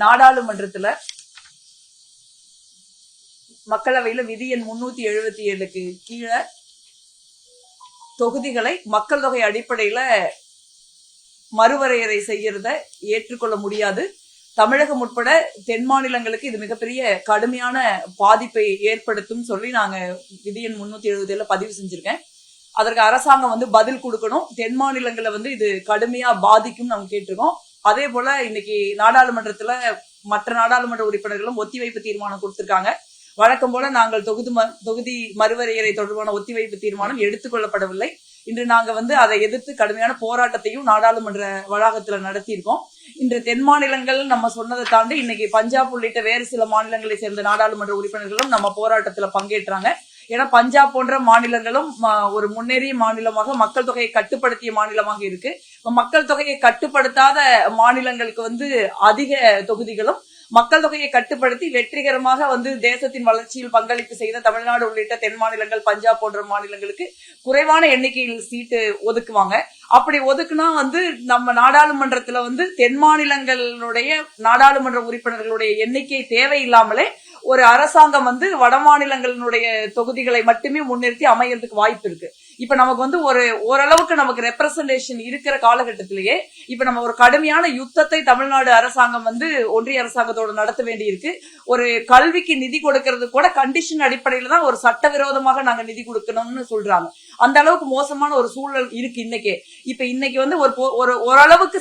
நாடாளுமன்றத்துல மக்களவையில விதி எண் 377க்கு கீழே தொகுதிகளை மக்கள் தொகை அடிப்படையில மறுவரையறை செய்யறத ஏற்றுக்கொள்ள முடியாது. தமிழகம் உட்பட தென் மாநிலங்களுக்கு இது மிகப்பெரிய கடுமையான பாதிப்பை ஏற்படுத்தும் சொல்லி நாங்க விதி எண் 377 பதிவு செஞ்சிருக்கேன். அதற்கு அரசாங்கம் பதில் கொடுக்கணும். தென் மாநிலங்களை இது கடுமையா பாதிக்கும் நாங்க கேட்டிருக்கோம். அதே போல இன்னைக்கு நாடாளுமன்றத்துல மற்ற நாடாளுமன்ற உறுப்பினர்களும் ஒத்திவைப்பு தீர்மானம் கொடுத்திருக்காங்க. வழக்கம் போல நாங்கள் தொகுதி மறுவரையறை தொடர்பான ஒத்திவைப்பு தீர்மானம் எடுத்துக்கொள்ளப்படவில்லை. இன்று நாங்க அதை எதிர்த்து கடுமையான போராட்டத்தையும் நாடாளுமன்ற வளாகத்துல நடத்தியிருக்கோம். இன்று தென் மாநிலங்கள் நம்ம சொன்னதை தாண்டி இன்னைக்கு பஞ்சாப் உள்ளிட்ட வேறு சில மாநிலங்களை சேர்ந்த நாடாளுமன்ற உறுப்பினர்களும் நம்ம போராட்டத்துல பங்கேற்றாங்க. ஏன்னா பஞ்சாப் போன்ற மாநிலங்களும் ஒரு முன்னேறிய மாநிலமாக மக்கள் தொகையை கட்டுப்படுத்திய மாநிலமாக இருக்கு. மக்கள் தொகையை கட்டுப்படுத்தாத மாநிலங்களுக்கு அதிக தொகுதிகளும் மக்கள் தொகையை கட்டுப்படுத்தி வெற்றிகரமாக தேசத்தின் வளர்ச்சியில் பங்களிப்பு செய்த தமிழ்நாடு உள்ளிட்ட தென் மாநிலங்கள் பஞ்சாப் போன்ற மாநிலங்களுக்கு குறைவான எண்ணிக்கையில் சீட்டு ஒதுக்குவாங்க. அப்படி ஒதுக்குனா நம்ம நாடாளுமன்றத்துல தென் மாநிலங்களுடைய நாடாளுமன்ற உறுப்பினர்களுடைய எண்ணிக்கை தேவையில்லாமலே ஒரு அரசாங்கம் வட மாநிலங்களுடைய தொகுதிகளை மட்டுமே முன்னிறுத்தி அமையறதுக்கு வாய்ப்பு இருக்கு. இப்ப நமக்கு ஓரளவுக்கு நமக்கு ரெப்ரசன்டேஷன் இருக்கிற காலகட்டத்திலேயே இப்ப நம்ம ஒரு கடுமையான யுத்தத்தை தமிழ்நாடு அரசாங்கம் ஒன்றிய அரசாங்கத்தோடு நடத்த வேண்டி இருக்கு. ஒரு கல்விக்கு நிதி கொடுக்கறது கூட கண்டிஷன் அடிப்படையில தான் ஒரு சட்டவிரோதமாக நாங்க நிதி கொடுக்கணும்னு சொல்றாங்க. அந்த அளவுக்கு மோசமான ஒரு சூழல் இருக்கு இன்னைக்கு. இப்ப இன்னைக்கு ஒரு ஓரளவுக்கு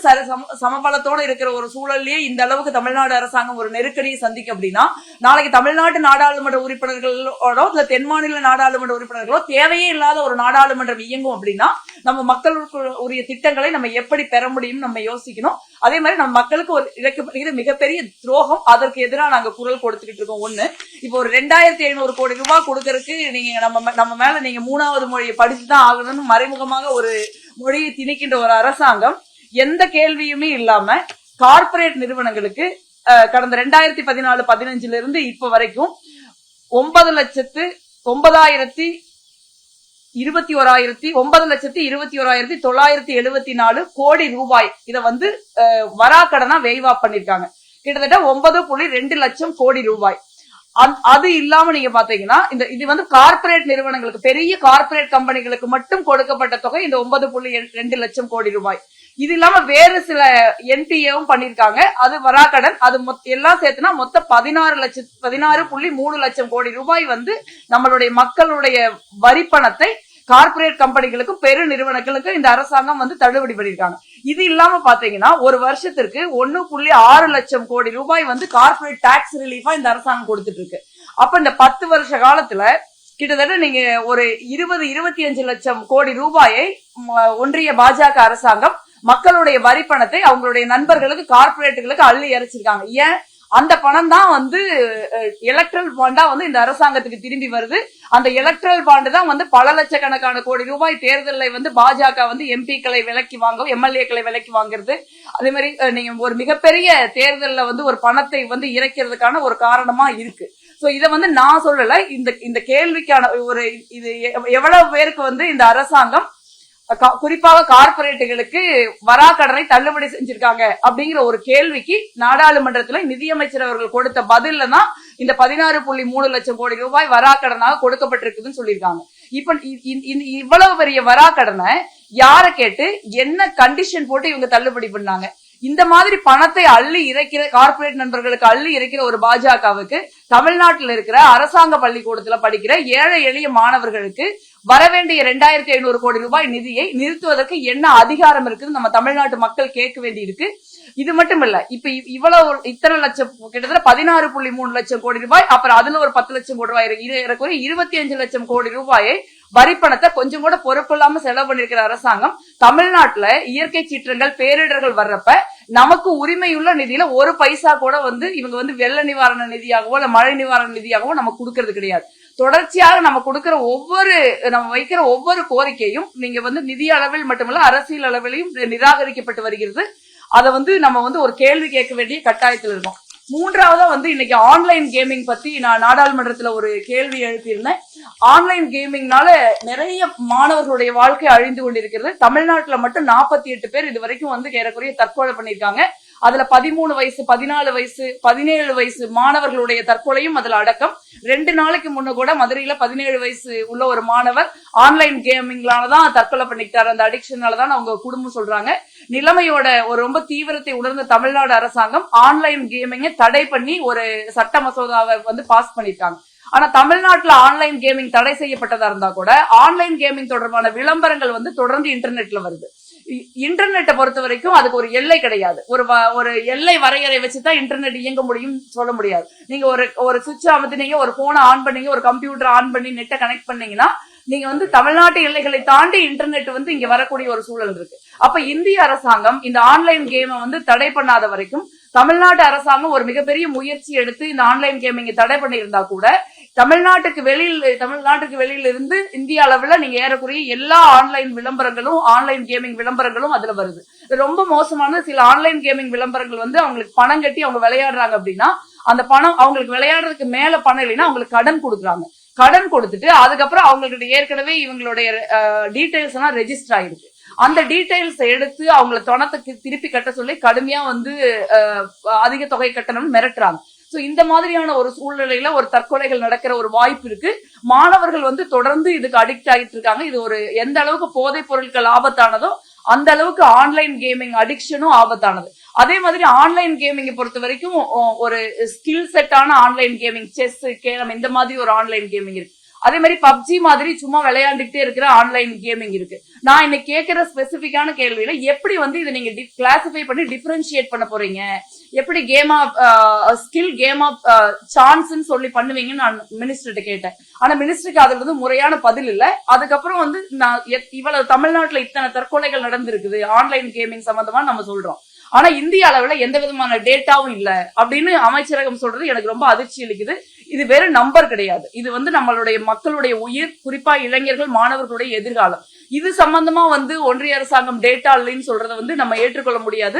சமபலத்தோட இருக்கிற ஒரு சூழல்லயே இந்த அளவுக்கு தமிழ்நாடு அரசாங்கம் ஒரு நெருக்கடியை சந்திக்கும் அப்படின்னா நாளைக்கு தமிழ்நாட்டு நாடாளுமன்ற உறுப்பினர்களோட இல்ல தென் மாநில நாடாளுமன்ற உறுப்பினர்களோ தேவையே இல்லாத ஒரு நாடாளுமன்றம் இயங்கும் அப்படின்னா நம்ம மக்களுக்கு உரிய திட்டங்களை நம்ம எப்படி பெற முடியும் நம்ம யோசிக்கணும். அதே மாதிரி நம்ம மக்களுக்கு ஒரு இழைக்கப்படுகிற மிகப்பெரிய துரோகம். அதற்கு எதிராக நாங்க குரல் கொடுத்துக்கிட்டு இருக்கோம். ஒண்ணு, இப்போ ஒரு 2500 கோடி ரூபாய் கொடுக்கறதுக்கு நீங்க நம்ம மேல நீங்க 3வது மொழியை படிச்சுதான் ஆகணும்னு மறைமுகமாக ஒரு மொழியை திணிக்கின்ற ஒரு அரசாங்கம் எந்த கேள்வியுமே இல்லாம கார்ப்பரேட் நிறுவனங்களுக்கு கடந்த 2014-15 இருந்து இப்ப வரைக்கும் 9,21,974 கோடி ரூபாய் இத வராக்கடனா வெய்வா பண்ணிருக்காங்க. கிட்டத்தட்ட 9.2 லட்சம் கோடி ரூபாய். அது இல்லாம நீங்க பாத்தீங்கன்னா இது கார்ப்பரேட் நிறுவனங்களுக்கு பெரிய கார்ப்பரேட் கம்பெனிகளுக்கு மட்டும் கொடுக்கப்பட்ட தொகை இந்த 9.2 லட்சம் கோடி ரூபாய். இது இல்லாம வேறு சில என்பிஏவும் பண்ணிருக்காங்க. அது வராக்கடன். அது எல்லாம் சேர்த்துனா மொத்தம் 16.3 லட்சம் கோடி ரூபாய் நம்மளுடைய மக்களுடைய வரி பணத்தை கார்ப்பரேட் கம்பெனிகளுக்கும் பெரு நிறுவனங்களுக்கும் இந்த அரசாங்கம் தள்ளுபடி பண்ணிருக்காங்க. இது இல்லாம பாத்தீங்கன்னா ஒரு வருஷத்திற்கு 1.6 லட்சம் கோடி ரூபாய் கார்ப்பரேட் டாக்ஸ் ரிலீஃபா இந்த அரசாங்கம் கொடுத்துட்டு இருக்கு. அப்ப இந்த 10 வருஷ காலத்துல கிட்டத்தட்ட நீங்க ஒரு 20-25 லட்சம் கோடி ரூபாயை ஒன்றிய பாஜக அரசாங்கம் மக்களுடைய வரி பணத்தை அவங்களுடைய நண்பர்களுக்கு கார்ப்பரேட்டுகளுக்கு அள்ளி இறைச்சிருக்காங்க. ஏன்? அந்த பணம் தான் எலக்ட்ரல் பாண்டா இந்த அரசாங்கத்துக்கு திரும்பி வருது. அந்த எலக்ட்ரல் பாண்டு தான் பல லட்சக்கணக்கான கோடி ரூபாய் தேர்தலில் பாஜக எம்பிக்களை விலக்கி வாங்கும், எம்எல்ஏக்களை விலக்கி வாங்குறது. அதே மாதிரி நீங்க ஒரு மிகப்பெரிய தேர்தலில் ஒரு பணத்தை இறைக்கிறதுக்கான ஒரு காரணமா இருக்கு. சோ இத நான் சொல்லல. இந்த கேள்விக்கான ஒரு இது எவ்வளவு பேருக்கு இந்த அரசாங்கம் குறிப்பாக கார்ப்பரேட்டுகளுக்கு வராக்கடனை தள்ளுபடி செஞ்சிருக்காங்க அப்படிங்கிற ஒரு கேள்விக்கு நாடாளுமன்றத்துல நிதியமைச்சர் அவர்கள் கொடுத்த பதில்ல தான் இந்த 16.3 லட்சம் கோடி ரூபாய் வராக்கடனாக கொடுக்கப்பட்டிருக்குதுன்னு சொல்லியிருக்காங்க. இப்ப இவ்வளவு பெரிய வராக்கடனை யார கேட்டு என்ன கண்டிஷன் போட்டு இவங்க தள்ளுபடி பண்ணாங்க? இந்த மாதிரி பணத்தை அள்ளி இறைக்கிற கார்ப்பரேட் நண்பர்களுக்கு அள்ளி இறைக்கிற ஒரு பாஜகவுக்கு தமிழ்நாட்டில் இருக்கிற அரசாங்க பள்ளிக்கூடத்துல படிக்கிற ஏழை எளிய மாணவர்களுக்கு வரவேண்டிய 2500 கோடி ரூபாய் நிதியை நிறுத்துவதற்கு என்ன அதிகாரம் இருக்குன்னு நம்ம தமிழ்நாட்டு மக்கள் கேட்க வேண்டி இருக்கு. இது மட்டும் இல்ல, இப்ப இத்தனை லட்சம் கிட்டத்தட்ட 16.3 லட்சம் கோடி ரூபாய், அப்புறம் அதுல ஒரு 10 லட்சம் கோடி ரூபாய் இருக்கு. 25 லட்சம் கோடி ரூபாயை வரி பணத்தை கொஞ்சம் கூட பொறுப்பு இல்லாம செலவு பண்ணிருக்கிற அரசாங்கம் தமிழ்நாட்டுல இயற்கை சீற்றங்கள் பேரிடர்கள் வர்றப்ப நமக்கு உரிமையுள்ள நிதியில ஒரு பைசா கூட இவங்க வெள்ள நிவாரண நிதியாகவோ இல்ல மழை நிவாரண நிதியாகவோ நம்ம கொடுக்கறது கிடையாது. தொடர்ச்சியாக நம்ம கொடுக்கிற நம்ம வைக்கிற ஒவ்வொரு கோரிக்கையும் நீங்க நிதி அளவில் மட்டுமல்ல அரசியல் அளவிலையும் நிராகரிக்கப்பட்டு வருகிறது. அதை நம்ம ஒரு கேள்வி கேட்க வேண்டிய கட்டாயத்தில் இருக்கோம். மூன்றாவதா இன்னைக்கு ஆன்லைன் கேமிங் பத்தி நான் நாடாளுமன்றத்துல ஒரு கேள்வி எழுப்பியிருந்தேன். ஆன்லைன் கேமிங்னால நிறைய மாணவர்களுடைய வாழ்க்கை அழிந்து கொண்டிருக்கிறது. தமிழ்நாட்டுல மட்டும் 48 பேர் இது வரைக்கும் ஏறக்குறைய தற்கொலை பண்ணிருக்காங்க. அதுல 13 வயசு 14 வயசு 17 வயசு மாணவர்களுடைய தற்கொலையும் அதுல அடக்கம். 2 நாளைக்கு முன்ன கூட மதுரையில 17 வயசு உள்ள ஒரு மாணவர் ஆன்லைன் கேமிங்லானதான் தற்கொலை பண்ணிக்கிட்டாரு. அந்த அடிக்ஷனாலதான் அவங்க குடும்பம் சொல்றாங்க. நிலைமையோட ஒரு ரொம்ப தீவிரத்தை உணர்ந்த தமிழ்நாடு அரசாங்கம் ஆன்லைன் கேமிங்கை தடை பண்ணி ஒரு சட்ட மசோதாவை வந்து பாஸ் பண்ணிருக்காங்க. ஆனா தமிழ்நாட்டுல ஆன்லைன் கேமிங் தடை செய்யப்பட்டதா இருந்தா கூட ஆன்லைன் கேமிங் தொடர்பான விளம்பரங்கள் வந்து தொடர்ந்து இன்டர்நெட்ல வருது. இன்டர்நெட்டை பொறுத்த வரைக்கும் அதுக்கு ஒரு எல்லை கிடையாது. ஒரு எல்லை வரையறை வச்சுதான் இன்டர்நெட் இயங்க முடியும் சொல்ல முடியாது. நீங்க ஒரு சுவிட்ச் அமர்த்தினீங்க, ஒரு போனை ஆன் பண்ணீங்க, ஒரு கம்ப்யூட்டர் ஆன் பண்ணி நெட்டை கனெக்ட் பண்ணீங்கன்னா நீங்க வந்து தமிழ்நாட்டு எல்லைகளை தாண்டி இன்டர்நெட் வந்து இங்க வரக்கூடிய ஒரு சூழல் இருக்கு. அப்ப இந்திய அரசாங்கம் இந்த ஆன்லைன் கேமை வந்து தடை பண்ணாத வரைக்கும் தமிழ்நாட்டு அரசாங்கம் ஒரு மிகப்பெரிய முயற்சி எடுத்து இந்த ஆன்லைன் கேமிங்கை தடை பண்ணியிருந்தா கூட தமிழ்நாட்டுக்கு வெளியில இருந்து இந்திய அளவுல நீங்க ஏறக்குறைய எல்லா ஆன்லைன் விளம்பரங்களும் ஆன்லைன் கேமிங் விளம்பரங்களும் அதுல வருது. ரொம்ப மோசமான சில ஆன்லைன் கேமிங் விளம்பரங்கள் வந்து அவங்களுக்கு பணம் கட்டி அவங்க விளையாடுறாங்க அப்படின்னா அந்த பணம் அவங்களுக்கு விளையாடுறதுக்கு மேல பணம் இல்லைன்னா அவங்களுக்கு கடன் கொடுக்குறாங்க. கடன் கொடுத்துட்டு அதுக்கப்புறம் அவங்களுக்கு ஏற்கனவே இவங்களுடைய டீடைல்ஸ் எல்லாம் ரெஜிஸ்டர் ஆயிருக்கு. அந்த டீடைல்ஸ் எடுத்து அவங்களை தொணத்துக்கு திருப்பி கட்ட சொல்லி கடுமையா வந்து அதிக தொகை கட்டணும்னு மிரட்டுறாங்க. சோ இந்த மாதிரியான ஒரு சூழ்நிலையில ஒரு தற்கொலைகள் நடக்கிற ஒரு வாய்ப்பு இருக்கு. மாணவர்கள் வந்து தொடர்ந்து இதுக்கு அடிக்ட் ஆகிட்டு இருக்காங்க. இது ஒரு எந்த அளவுக்கு போதைப் பொருட்கள் ஆபத்தானதோ அந்த அளவுக்கு ஆன்லைன் கேமிங் அடிக்ஷனும் ஆபத்தானது. அதே மாதிரி ஆன்லைன் கேமிங்கை பொறுத்த வரைக்கும் ஒரு ஸ்கில் செட்டான ஆன்லைன் கேமிங், செஸ், கேரம், இந்த மாதிரி ஒரு ஆன்லைன் கேமிங் இருக்கு. அதே மாதிரி பப்ஜி மாதிரி சும்மா விளையாண்டுகிட்டே இருக்கிற ஆன்லைன் கேமிங் இருக்கு. நான் இன்னைக்கு கேட்கிற ஸ்பெசிபிக்கான கேள்வியில எப்படி வந்து இதை நீங்க கிளாசிஃபை பண்ணி டிஃபரன்ஷியேட் பண்ண போறீங்க, எப்படி game of skill, game of chance சொல்லி பண்ணுவீங்கன்னு நான் மினிஸ்டர்கிட்ட கேட்டேன். ஆனா மினிஸ்டருக்கு அதுல வந்து முறையான பதில் இல்ல. அதுக்கப்புறம் வந்து நான் இவ்வளவு தமிழ்நாட்டுல இத்தனை தற்கொலைகள் நடந்திருக்குது ஆன்லைன் கேமிங் சம்பந்தமா நம்ம சொல்றோம். ஆனா இந்திய அளவுல எந்த விதமான டேட்டாவும் இல்ல அப்படின்னு அமைச்சரகம் சொல்றது எனக்கு ரொம்ப அதிர்ச்சி அளிக்குது. இது வெறும் நம்பர் கிடையாது. இது வந்து நம்மளுடைய மக்களுடைய உயிர், குறிப்பா இளைஞர்கள், மாணவர்களுடைய எதிர்காலம். இது சம்பந்தமா வந்து ஒன்றிய அரசாங்கம் டேட்டா இல்லைன்னு சொல்றதை வந்து நம்ம ஏற்றுக்கொள்ள முடியாது.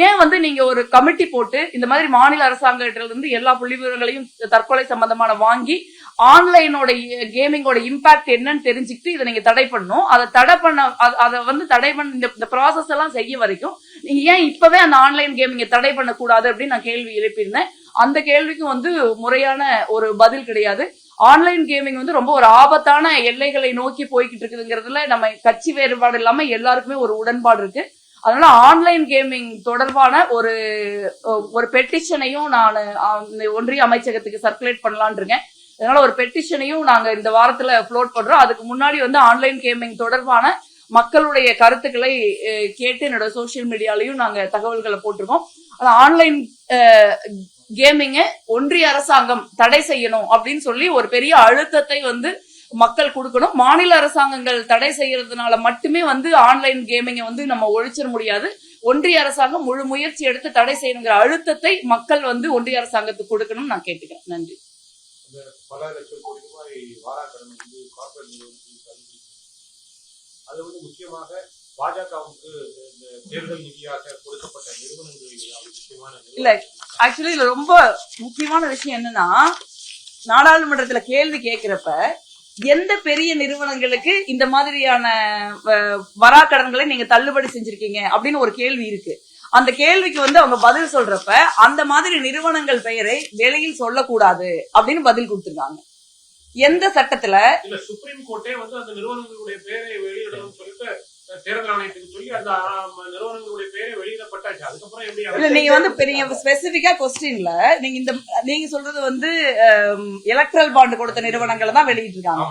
ஏன் வந்து நீங்க ஒரு கமிட்டி போட்டு இந்த மாதிரி மாநில அரசாங்கத்தில இருந்து எல்லா புள்ளி விவரங்களையும் தற்கொலை சம்பந்தமான வாங்கி ஆன்லைனோட கேமிங்கோட இம்பாக்ட் என்னன்னு தெரிஞ்சுக்கிட்டு இதை நீங்க தடை பண்ணணும். அதை தடை பண்ண இந்த ப்ராசஸ் எல்லாம் செய்ய வரைக்கும் நீங்க ஏன் இப்பவே அந்த ஆன்லைன் கேமிங்கை தடை பண்ணக்கூடாது அப்படின்னு நான் கேள்வி எழுப்பியிருந்தேன். அந்த கேள்விக்கு வந்து முறையான ஒரு பதில் கிடையாது. ஆன்லைன் கேமிங் வந்து ரொம்ப ஒரு ஆபத்தான எல்லைகளை நோக்கி போய்கிட்டு இருக்குதுங்கிறதுல நம்ம கட்சி வேறுபாடு இல்லாம எல்லாருக்குமே ஒரு உடன்பாடு இருக்கு. அதனால ஆன்லைன் கேமிங் தொடர்பான ஒரு பெட்டிஷனையும் நான் ஒன்றிய அமைச்சகத்துக்கு சர்க்குலேட் பண்ணலான் இருக்கேன். அதனால ஒரு பெட்டிஷனையும் நாங்க இந்த வாரத்துல ஃப்ளோட் பண்றோம். அதுக்கு முன்னாடி வந்து ஆன்லைன் கேமிங் தொடர்பான மக்களுடைய கருத்துக்களை கேட்டு என்னோட சோசியல் மீடியாலையும் நாங்க தகவல்களை போட்டிருக்கோம். ஆன்லைன் கேமிங்கை ஒன்றிய அரசாங்கம் தடை செய்யணும் அப்படின்னு சொல்லி ஒரு பெரிய அழுத்தத்தை வந்து மக்கள் கொடுக்கணும். மாநில அரசாங்கங்கள் தடை செய்யறதுனால மட்டுமே வந்து ஆன்லைன் கேமிங்கை வந்து நம்ம ஒழிச்சிட முடியாது. ஒன்றிய அரசாங்கம் முழு முயற்சி எடுத்து தடை செய்யணுங்கிற அழுத்தத்தை மக்கள் வந்து ஒன்றிய அரசாங்கத்துக்கு கொடுக்கணும்னு நான் கேட்டுக்கிறேன். நன்றி. பல லட்சம் கோடி ரூபாய் வாராக்கடன் வந்து கார்ப்பரேட் நிறுவனத்துக்கு அது வந்து முக்கியமாக பாஜகவுக்கு தேர்தல் நிதியாக கொடுக்கப்பட்ட நிறுவனங்கள் இல்ல. ஆக்சுவலி இதுல ரொம்ப முக்கியமான விஷயம் என்னன்னா, நாடாளுமன்றத்துல கேள்வி கேட்கிறப்ப எந்த பெரிய நிறுவனங்களுக்கு இந்த மாதிரியான வராக்கடன்களை நீங்க தள்ளுபடி செஞ்சிருக்கீங்க அப்படின்னு ஒரு கேள்வி இருக்கு. அந்த கேள்விக்கு வந்து அவங்க பதில் சொல்றப்ப அந்த மாதிரி நிறுவனங்கள் பெயரை வெளியில் சொல்லக்கூடாது அப்படின்னு பதில் கொடுத்திருக்காங்க. எந்த சட்டத்துல சுப்ரீம் கோர்ட்டே வந்து அந்த நிறுவனங்களுடைய பெயரை வெளியிடணும்னு சொல்லிட்டு தேர்தல் ஆணையத்துக்கு சொல்லி அந்த நிறுவனங்களுடைய பெயரை வெளியிடப்பட்டாச்சு. அதுக்கப்புறம் எப்படி நீங்க வந்து நீங்க ஸ்பெசிபிக்கா கொஸ்டின்ல நீங்க சொல்றது வந்து எலக்ட்ரல் பாண்ட் கொடுத்த நிறுவனங்களை தான் வெளியிட்டு இருக்காங்க.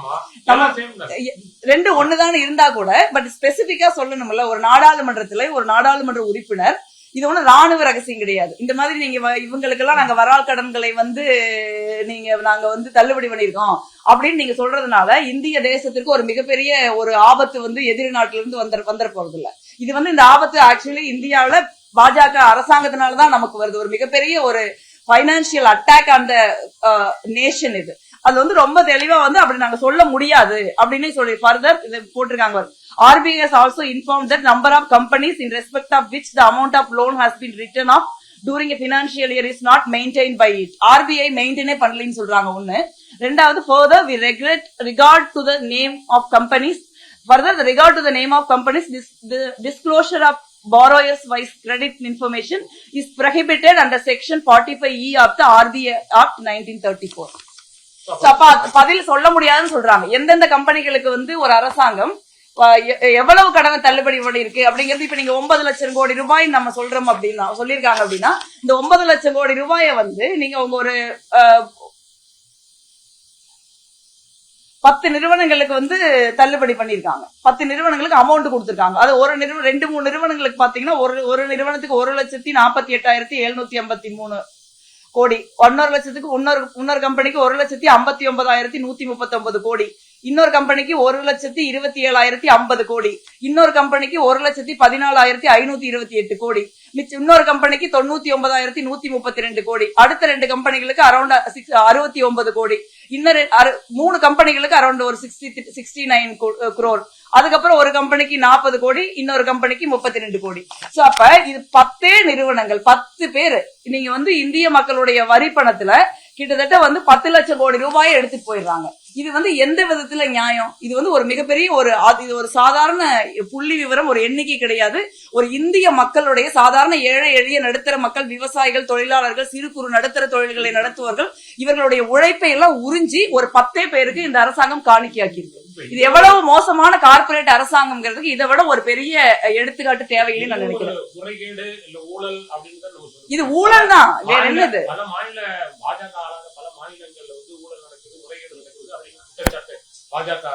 ரெண்டு ஒண்ணுதான் இருந்தா கூட பட் ஸ்பெசிபிக்கா சொல்லணும்ல. ஒரு நாடாளுமன்றத்துல ஒரு நாடாளுமன்ற உறுப்பினர் இது ஒண்ணு ராணுவ ரகசியம் கிடையாது. இந்த மாதிரி நீங்க இவங்களுக்கு எல்லாம் நாங்க வரால் கடன்களை வந்து நாங்க வந்து தள்ளுபடி பண்ணிருக்கோம் அப்படின்னு நீங்க சொல்றதுனால இந்திய தேசத்திற்கு ஒரு மிகப்பெரிய ஒரு ஆபத்து வந்து எதிரி நாட்டில இருந்து வந்துட போறது இல்ல. இது வந்து இந்த ஆபத்து ஆக்சுவலி இந்தியாவில பாஜக அரசாங்கத்தினாலதான் நமக்கு வருது. ஒரு மிகப்பெரிய ஒரு பைனான்சியல் அட்டாக் அந்த நேஷன். இது அது வந்து ரொம்ப தெளிவா வந்து அப்படி நாங்க சொல்ல முடியாது அப்படின்னு சொல்லி ஃபர்தர் இதை போட்டிருக்காங்க. RBI has also informed that number of companies in respect of which the amount of loan has been written off during a financial year is not maintained by it. RBI maintain பண்ணலன்னு சொல்றாங்க ஒண்ணு. ரெண்டாவது further we regard to the name of companies. Further, the regard to the name of companies, the disclosure of borrowers wise credit information is prohibited under section 45E of the RBI Act 1934. அப்ப பதில் சொல்ல முடியாதுன்னு சொல்றாங்க. எந்தெந்த கம்பெனிகளுக்கு வந்து ஒரு அரசாங்கம் எவ்வளவு கடனை தள்ளுபடி பண்ணிருக்கு அப்படிங்கிறது இப்ப நீங்க 9 லட்சம் கோடி ரூபாய் நம்ம சொல்றோம் அப்படின்னா சொல்லிருக்காங்க அப்படின்னா இந்த 9 லட்சம் கோடி ரூபாயை வந்து நீங்க உங்க ஒரு 10 நிறுவனங்களுக்கு வந்து தள்ளுபடி பண்ணிருக்காங்க. 10 நிறுவனங்களுக்கு அமௌண்ட் கொடுத்திருக்காங்க. அது ஒரு 2-3 நிறுவனங்களுக்கு பாத்தீங்கன்னா ஒரு நிறுவனத்துக்கு 1,48,753 கோடி, இன்னொரு லட்சத்துக்கு இன்னொரு கம்பெனிக்கு 1,59,139 கோடி, இன்னொரு கம்பெனிக்கு 1,27,050 கோடி, இன்னொரு கம்பெனிக்கு 1,14,528 கோடி, இன்னொரு கம்பெனிக்கு 99,132 கோடி, அடுத்த 2 கம்பெனிகளுக்கு அரௌண்ட் 69 கோடி, இன்னொரு 3 கம்பெனிகளுக்கு அரௌண்ட் ஒரு 69 crore, அதுக்கப்புறம் ஒரு கம்பெனிக்கு 40 கோடி, இன்னொரு கம்பெனிக்கு 32 கோடி. சோ அப்ப இது 10 நிறுவனங்கள் 10 பேரு நீங்க வந்து இந்திய மக்களுடைய வரி பணத்துல கிட்டத்தட்ட வந்து 10 லட்சம் கோடி ரூபாயை எடுத்துட்டு போயிடுறாங்க. இது வந்து எந்த விதத்துல நியாயம்? இது வந்து ஒரு மிகப்பெரிய இது ஒரு சாதாரண புள்ளி விவரம், ஒரு எண்ணிக்கை கிடையாது. ஒரு இந்திய மக்களுடைய சாதாரண ஏழை எளிய நடுத்தர மக்கள், விவசாயிகள், தொழிலாளர்கள், சிறு குறு நடுத்தர தொழில்களை நடத்துவர்கள், இவர்களுடைய உழைப்பை எல்லாம் உறிஞ்சி ஒரு 10 பேருக்கு இந்த அரசாங்கம் காணிக்கையாக்கி இருக்கு. இது எவ்வளவு மோசமான கார்பரேட் அரசாங்கம்ங்கிறதுக்கு இதை விட ஒரு பெரிய எடுத்துக்காட்டு தேவையில்லை நான் நினைக்கிறேன். இது ஊழல் தான், வேற என்னது? பல மாநில பாஜக ஆளாத பல மாநிலங்கள்ல வந்து ஊழல் நடக்குது, முறைகேடு நடக்குது அப்படின்னு குற்றச்சாட்டு பாஜக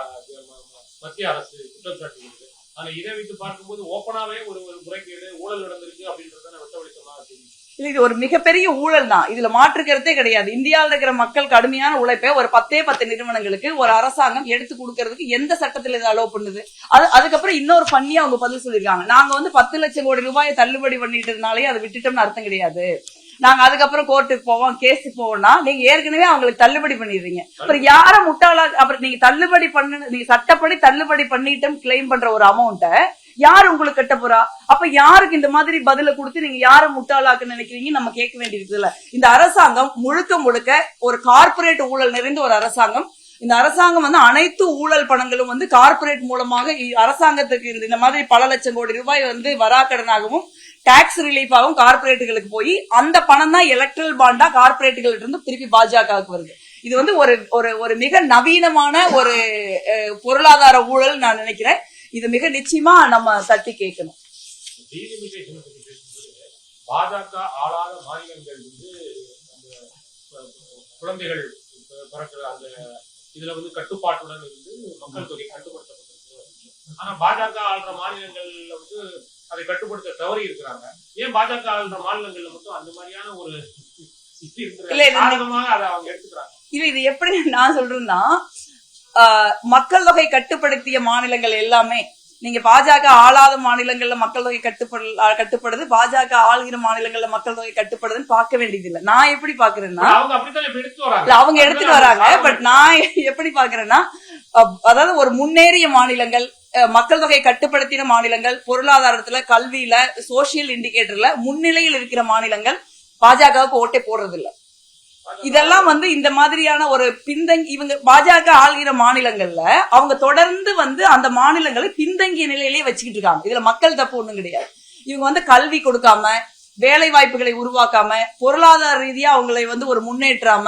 மத்திய அரசு குற்றம் சாட்டுகிறது. ஆனா இதை வைத்து பார்க்கும்போது ஓப்பனாவே ஒரு முறைகேடு ஊழல் நடந்திருக்கு அப்படின்றத வெட்ட வெளிச்சமா தெரியும். இது ஒரு மிகப்பெரிய ஊழல் தான், இதுல மாற்றுக்கிறதே கிடையாது. இந்தியாவில் இருக்கிற மக்கள் கடுமையான உழைப்பை ஒரு 10 நிறுவனங்களுக்கு ஒரு அரசாங்கம் எடுத்து கொடுக்கறதுக்கு எந்த சட்டத்துல இதை அலோவ் பண்ணுது? அதுக்கப்புறம் இன்னொரு பண்ணியா அவங்க பதில் சொல்லிருக்காங்க, நாங்க வந்து 10 லட்சம் கோடி ரூபாயை தள்ளுபடி பண்ணிட்டதுனாலே அதை விட்டுட்டோம்னு அர்த்தம் கிடையாது. நாங்க அதுக்கப்புறம் கோர்ட்டுக்கு போவோம், கேஸுக்கு போவோம்னா நீங்க ஏற்கனவே அவங்களுக்கு தள்ளுபடி பண்ணிடுறீங்க. அப்புறம் யார முட்டாளா? அப்புறம் நீங்க தள்ளுபடி நீங்க சட்டப்படி தள்ளுபடி பண்ணிட்டோம் கிளைம் பண்ற ஒரு அமௌண்ட்டை யாரு உங்களுக்கு கட்ட போறா? அப்ப யாருக்கு இந்த மாதிரி பதில கொடுத்து நீங்க யார முட்டாளாக்க நினைக்கிறீங்க நம்ம கேட்க வேண்டியது இல்ல. இந்த அரசாங்கம் முழுக்க ஒரு கார்பரேட் ஊழல் நிறைந்த ஒரு அரசாங்கம். இந்த அரசாங்கம் வந்து அனைத்து ஊழல் பணங்களும் வந்து கார்பரேட் மூலமாக அரசாங்கத்துக்கு இந்த மாதிரி பல லட்சம் கோடி ரூபாய் வந்து வராக்கடனாகவும் டாக்ஸ் ரிலீஃபாகவும் கார்பரேட்டுகளுக்கு போய் அந்த பணம் தான் எலக்ட்ரல் பாண்டா கார்பரேட்டுகள் இருந்து திருப்பி பாஜகவுக்கு வருது. இது வந்து ஒரு மிக நவீனமான ஒரு பொருளாதார ஊழல் நான் நினைக்கிறேன். இது மிக நிச்சயமா நம்ம தட்டி கேட்கணும். பாஜக ஆளாத மாநிலங்கள் வந்து அந்த குழந்தைகள் பிறக்கிற அந்த இதுல வந்து கட்டுப்பாட்டுடன் இருந்து மக்கள் தொகை கட்டுப்படுத்தப்பட்டிருக்கு. ஆனா பாஜக ஆளுற மாநிலங்கள்ல வந்து அதை கட்டுப்படுத்த தவறி இருக்கிறாங்க. ஏன் பாஜக ஆளுற மாநிலங்கள்ல மட்டும் அந்த மாதிரியான ஒரு அதை அவங்க எடுத்துக்கிறாங்க? இல்ல, இது எப்படி நான் சொல்றேன்னா, மக்கள் தொகை கட்டுப்படுத்திய மாநிலங்கள் எல்லாமே நீங்க பாஜக ஆளாத மாநிலங்கள்ல மக்கள் தொகை கட்டுப்படுது, பாஜக ஆளுகிற மாநிலங்கள்ல மக்கள் தொகை கட்டுப்படுதுன்னு பார்க்க வேண்டியது இல்ல. நான் எப்படி பாக்குறேன்னா, அவங்க எடுத்துட்டு வராங்க. பட் நான் எப்படி பாக்குறேன்னா, அதாவது ஒரு முன்னேறிய மாநிலங்கள், மக்கள் தொகை கட்டுப்படுத்தின மாநிலங்கள், பொருளாதாரத்துல, கல்வியில, சோசியல் இண்டிகேட்டர்ல முன்னிலையில் இருக்கிற மாநிலங்கள் பாஜகவுக்கு ஓட்டே போடுறது இல்ல. இதெல்லாம் வந்து இந்த மாதிரியான ஒரு இவங்க பாஜக ஆள்கிற மாநிலங்கள்ல அவங்க தொடர்ந்து வந்து அந்த மாநிலங்களை பின்தங்கிய நிலையிலேயே வச்சுக்கிட்டு இருக்காங்க. இதுல மக்கள் தப்பு ஒண்ணும் கிடையாது. இவங்க வந்து கல்வி கொடுக்காம, வேலை வாய்ப்புகளை உருவாக்காம, பொருளாதார ரீதியா அவங்களை வந்து ஒரு முன்னேற்றாம,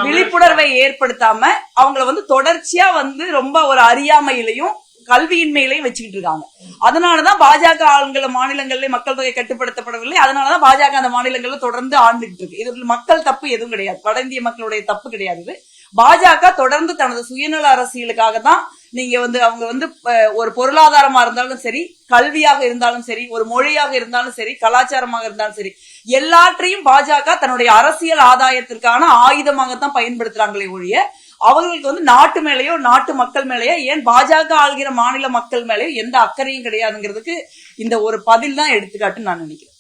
விழிப்புணர்வை ஏற்படுத்தாம அவங்களை வந்து தொடர்ச்சியா வந்து ரொம்ப ஒரு அறியாமையிலையும் கல்வியின்மையிலையும் வச்சுக்கிட்டு இருக்காங்க. அதனாலதான் பாஜக ஆளுங்கிற மாநிலங்கள்ல மக்கள் தொகை கட்டுப்படுத்தப்படவில்லை. அதனாலதான் பாஜக அந்த மாநிலங்கள்ல தொடர்ந்து ஆண்டுகிட்டு இருக்கு. இது மக்கள் தப்பு எதுவும் கிடையாது, வட இந்திய மக்களுடைய தப்பு கிடையாது. இது பாஜக தொடர்ந்து தனது சுயநல அரசியலுக்காக தான் நீங்க வந்து அவங்க வந்து ஒரு பொருளாதாரமா இருந்தாலும் சரி, கல்வியாக இருந்தாலும் சரி, ஒரு மொழியாக இருந்தாலும் சரி, கலாச்சாரமாக இருந்தாலும் சரி, எல்லாற்றையும் பாஜக தன்னுடைய அரசியல் ஆதாயத்திற்கான ஆயுதமாகத்தான் பயன்படுத்துறாங்களே ஒழிய அவங்களுக்கு வந்து நாட்டு மேலேயோ நாட்டு மக்கள் மேலேயோ, ஏன் பாஜக ஆள்கிற மாநில மக்கள் மேலேயோ எந்த அக்கறையும் கிடையாதுங்கிறதுக்கு இந்த ஒரு பதில் தான் எடுத்துக்காட்டுன்னு நான் நினைக்கிறேன்.